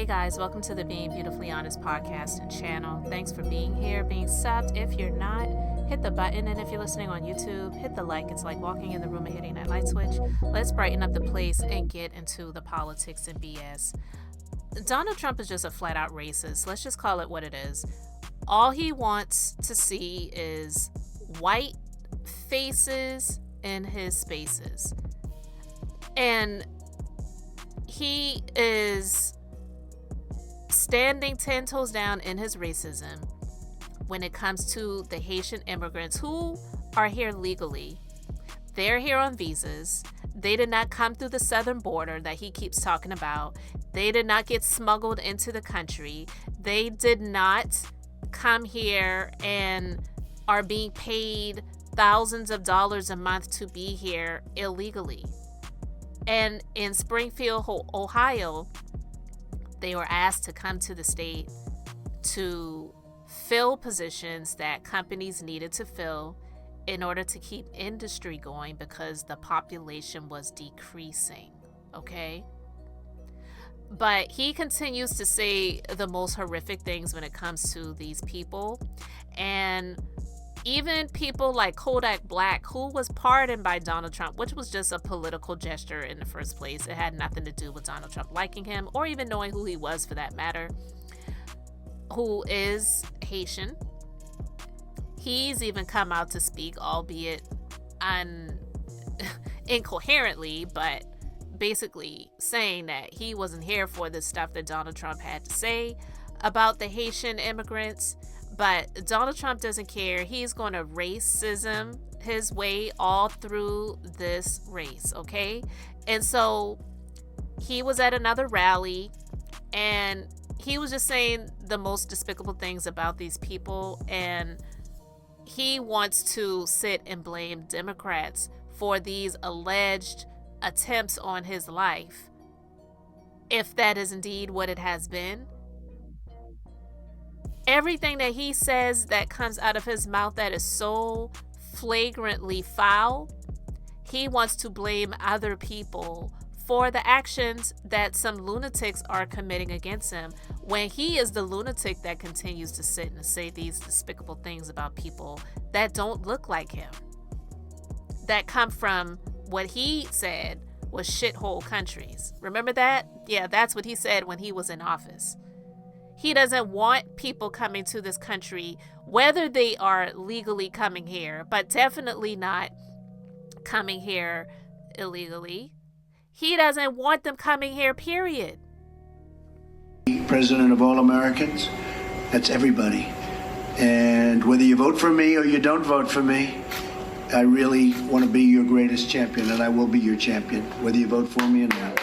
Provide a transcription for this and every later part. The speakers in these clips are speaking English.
guys, welcome to the Being Beautifully Honest podcast and channel. Thanks for being here, being subbed. If you're not, hit the button, and if you're listening on YouTube, hit the like. It's like walking in the room and hitting that light switch. Let's brighten up the place and get into the politics and BS. Donald Trump is just a flat-out racist. Let's just call it what it is. All he wants to see is white faces in his spaces. And he is standing 10 toes down in his racism when it comes to the Haitian immigrants who are here legally. They're here on visas. They did not come through the southern border that he keeps talking about. They did not get smuggled into the country. They did not come here and are being paid thousands of dollars a month to be here illegally. And in Springfield, Ohio, they were asked to come to the state to fill positions that companies needed to fill in order to keep industry going because the population was decreasing, okay? But he continues to say the most horrific things when it comes to these people. And even people like Kodak Black, who was pardoned by Donald Trump, which was just a political gesture in the first place. It had nothing to do with Donald Trump liking him or even knowing who he was for that matter, who is Haitian. He's even come out to speak, albeit incoherently, but basically saying that he wasn't here for the stuff that Donald Trump had to say about the Haitian immigrants. But Donald Trump doesn't care. He's going to racism his way all through this race, okay? And so he was at another rally and he was just saying the most despicable things about these people. And he wants to sit and blame Democrats for these alleged attempts on his life, if that is indeed what it has been. Everything that he says that comes out of his mouth that is so flagrantly foul, he wants to blame other people for the actions that some lunatics are committing against him, when he is the lunatic that continues to sit and say these despicable things about people that don't look like him, that come from what he said was shithole countries. Remember that? Yeah, that's what he said when he was in office. He doesn't want people coming to this country, whether they are legally coming here, but definitely not coming here illegally. He doesn't want them coming here, period. President of all Americans, that's everybody. And whether you vote for me or you don't vote for me, I really want to be your greatest champion, and I will be your champion, whether you vote for me or not.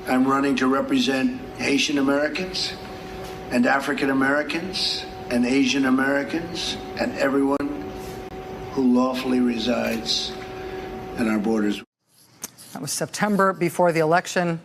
I'm running to represent Haitian Americans and African Americans and Asian Americans and everyone who lawfully resides in our borders. That was September before the election.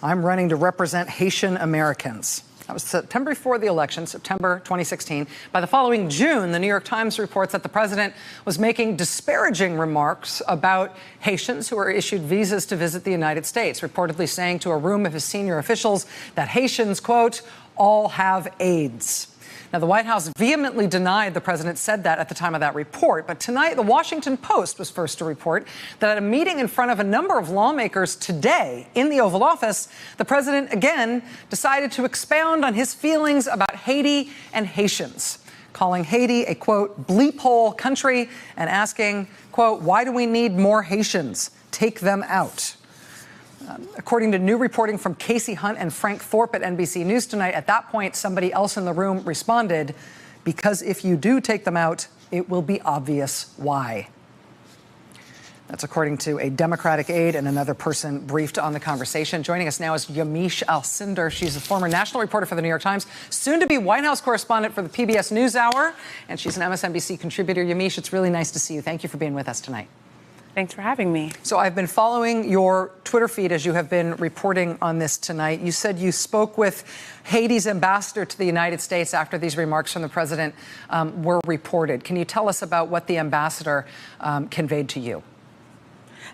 I'm running to represent Haitian Americans. That was September before the election, September 2016. By the following June, the New York Times reports that the president was making disparaging remarks about Haitians who were issued visas to visit the United States, reportedly saying to a room of his senior officials that Haitians, quote, all have AIDS. Now, the White House vehemently denied the president said that at the time of that report. But tonight, the Washington Post was first to report that at a meeting in front of a number of lawmakers today in the Oval Office, the president again decided to expound on his feelings about Haiti and Haitians, calling Haiti a, quote, bleep hole country and asking, quote, why do we need more Haitians? Take them out. According to new reporting from Casey Hunt and Frank Thorpe at NBC News tonight, at that point, somebody else in the room responded, because if you do take them out, it will be obvious why. That's according to a Democratic aide and another person briefed on the conversation. Joining us now is Yamiche Alcindor. She's a former national reporter for the New York Times, soon to be White House correspondent for the PBS NewsHour, and she's an MSNBC contributor. Yamiche, it's really nice to see you. Thank you for being with us tonight. Thanks for having me. So I've been following your Twitter feed as you have been reporting on this tonight. You said you spoke with Haiti's ambassador to the United States after these remarks from the president were reported. Can you tell us about what the ambassador conveyed to you?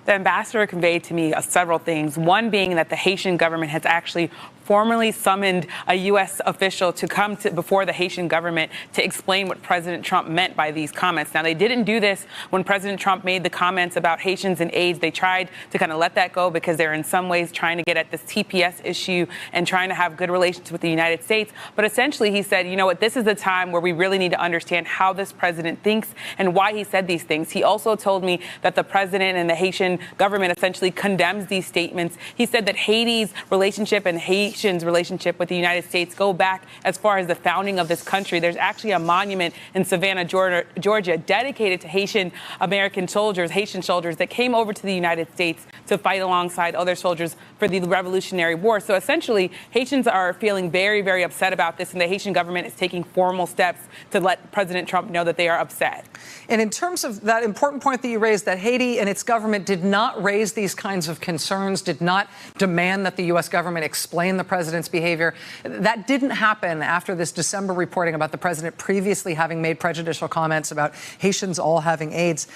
The ambassador conveyed to me several things, one being that the Haitian government has actually formally summoned a U.S. official to come before the Haitian government to explain what President Trump meant by these comments. Now, they didn't do this when President Trump made the comments about Haitians and AIDS. They tried to kind of let that go because they're in some ways trying to get at this TPS issue and trying to have good relations with the United States. But essentially, he said, you know what, this is the time where we really need to understand how this president thinks and why he said these things. He also told me that the president and the Haitian government essentially condemns these statements. He said that Haiti's relationship and Haitians' relationship with the United States go back as far as the founding of this country. There's actually a monument in Savannah, Georgia, dedicated to Haitian American soldiers, Haitian soldiers that came over to the United States to fight alongside other soldiers for the Revolutionary War. So essentially, Haitians are feeling very, very upset about this, and the Haitian government is taking formal steps to let President Trump know that they are upset. And in terms of that important point that you raised, that Haiti and its government did not raise these kinds of concerns, did not demand that the U.S. government explain the president's behavior. That didn't happen after this December reporting about the president previously having made prejudicial comments about Haitians all having AIDS.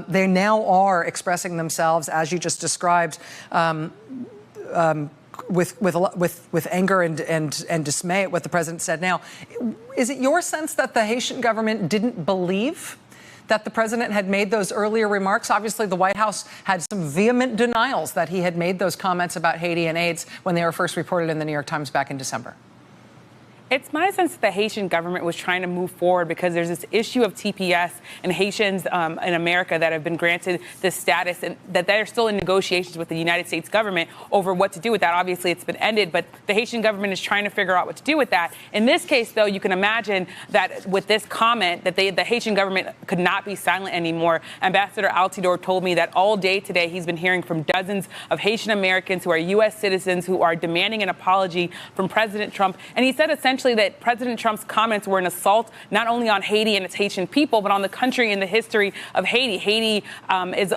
They now are expressing themselves, as you just described, with anger and dismay at what the president said. Now, is it your sense that the Haitian government didn't believe that the president had made those earlier remarks? Obviously, the White House had some vehement denials that he had made those comments about Haiti and AIDS when they were first reported in the New York Times back in December. It's my sense that the Haitian government was trying to move forward because there's this issue of TPS and Haitians in America that have been granted this status and that they're still in negotiations with the United States government over what to do with that. Obviously, it's been ended, but the Haitian government is trying to figure out what to do with that. In this case, though, you can imagine that with this comment that the Haitian government could not be silent anymore. Ambassador Altidore told me that all day today he's been hearing from dozens of Haitian Americans who are U.S. citizens who are demanding an apology from President Trump. And he said essentially that President Trump's comments were an assault not only on Haiti and its Haitian people, but on the country and the history of Haiti. Haiti is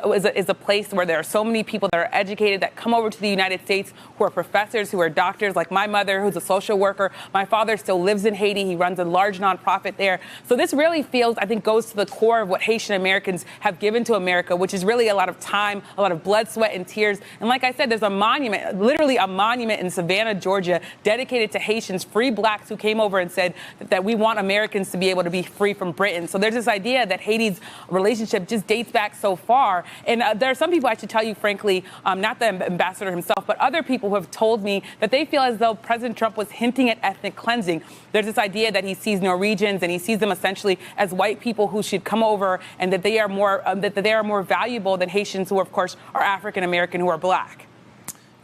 a place where there are so many people that are educated that come over to the United States who are professors, who are doctors, like my mother, who's a social worker. My father still lives in Haiti. He runs a large nonprofit there. So this really feels, I think, goes to the core of what Haitian Americans have given to America, which is really a lot of time, a lot of blood, sweat, and tears. And like I said, there's a monument, literally a monument in Savannah, Georgia, dedicated to Haitians, free blacks who came over and said that we want Americans to be able to be free from Britain. So there's this idea that Haiti's relationship just dates back so far. And there are some people, I should tell you, frankly, not the ambassador himself, but other people who have told me that they feel as though President Trump was hinting at ethnic cleansing. There's this idea that he sees Norwegians and he sees them essentially as white people who should come over and that they are more valuable than Haitians who, of course, are African American, who are black.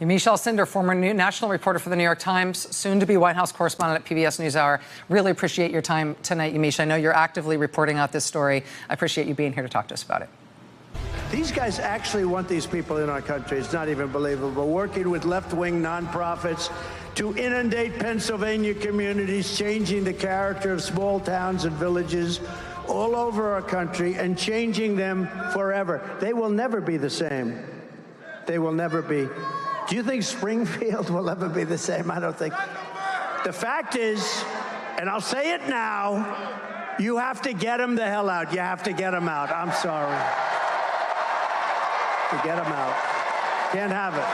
Yamiche Alcindor, former national reporter for the New York Times, soon to be White House correspondent at PBS NewsHour. Really appreciate your time tonight, Yamiche. I know you're actively reporting out this story. I appreciate you being here to talk to us about it. These guys actually want these people in our country. It's not even believable. Working with left-wing nonprofits to inundate Pennsylvania communities, changing the character of small towns and villages all over our country and changing them forever. They will never be the same. They will never be. Do you think Springfield will ever be the same? I don't think. The fact is, and I'll say it now, you have to get them the hell out. You have to get them out. I'm sorry. To get them out. Can't have it.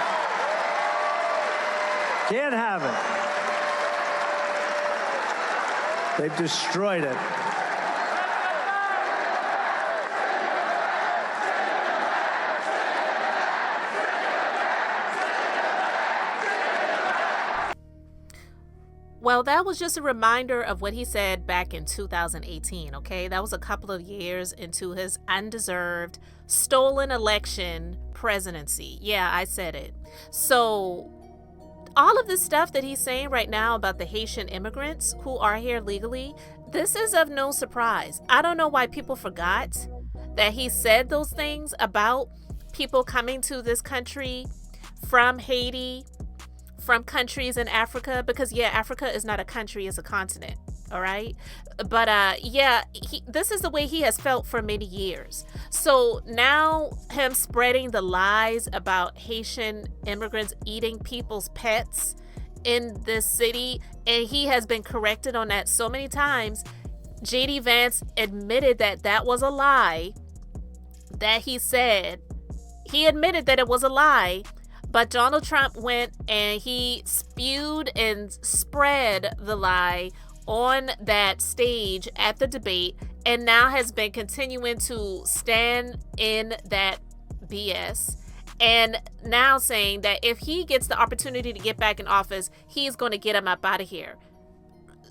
Can't have it. They've destroyed it. Well, that was just a reminder of what he said back in 2018, okay? That was a couple of years into his undeserved, stolen election presidency. Yeah, I said it. So all of this stuff that he's saying right now about the Haitian immigrants who are here legally, this is of no surprise. I don't know why people forgot that he said those things about people coming to this country from Haiti, from countries in Africa, because yeah, Africa is not a country, it's a continent. All right. But this is the way he has felt for many years. So now him spreading the lies about Haitian immigrants eating people's pets in this city, and he has been corrected on that so many times. J.D. Vance admitted that that was a lie that he said He admitted that it was a lie, but Donald Trump went and he spewed and spread the lie on that stage at the debate, and now has been continuing to stand in that BS, and now saying that if he gets the opportunity to get back in office, he's going to get him up out of here.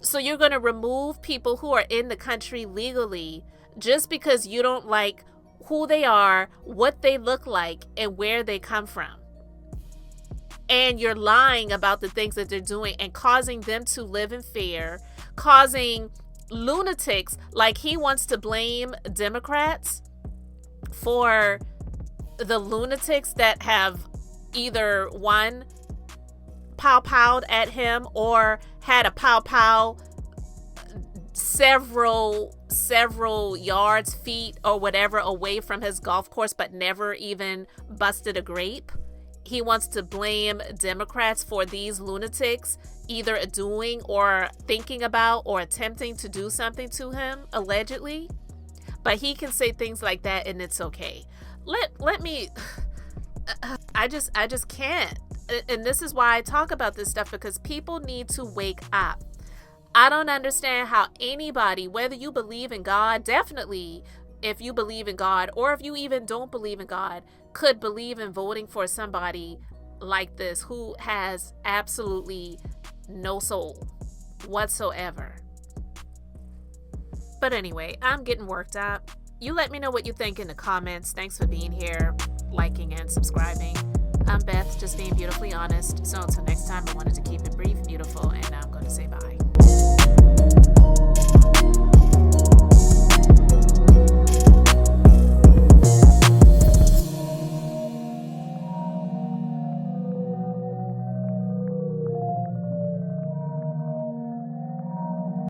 So you're going to remove people who are in the country legally just because you don't like who they are, what they look like, and where they come from. And you're lying about the things that they're doing and causing them to live in fear, causing lunatics, like he wants to blame Democrats for the lunatics that have either one pow-powed at him or had a pow-pow several yards, feet, or whatever away from his golf course, but never even busted a grape. He wants to blame Democrats for these lunatics either doing or thinking about or attempting to do something to him, allegedly. But he can say things like that and it's okay. Let me, I just can't. And this is why I talk about this stuff, because people need to wake up. I don't understand how anybody, whether you believe in God, definitely if you believe in God, or if you even don't believe in God, could believe in voting for somebody like this who has absolutely no soul whatsoever. But anyway, I'm getting worked up. You let me know what you think in the comments. Thanks for being here, liking and subscribing. I'm Beth, just being beautifully honest. So until next time, I wanted to keep it brief, beautiful, and I'm going to say bye.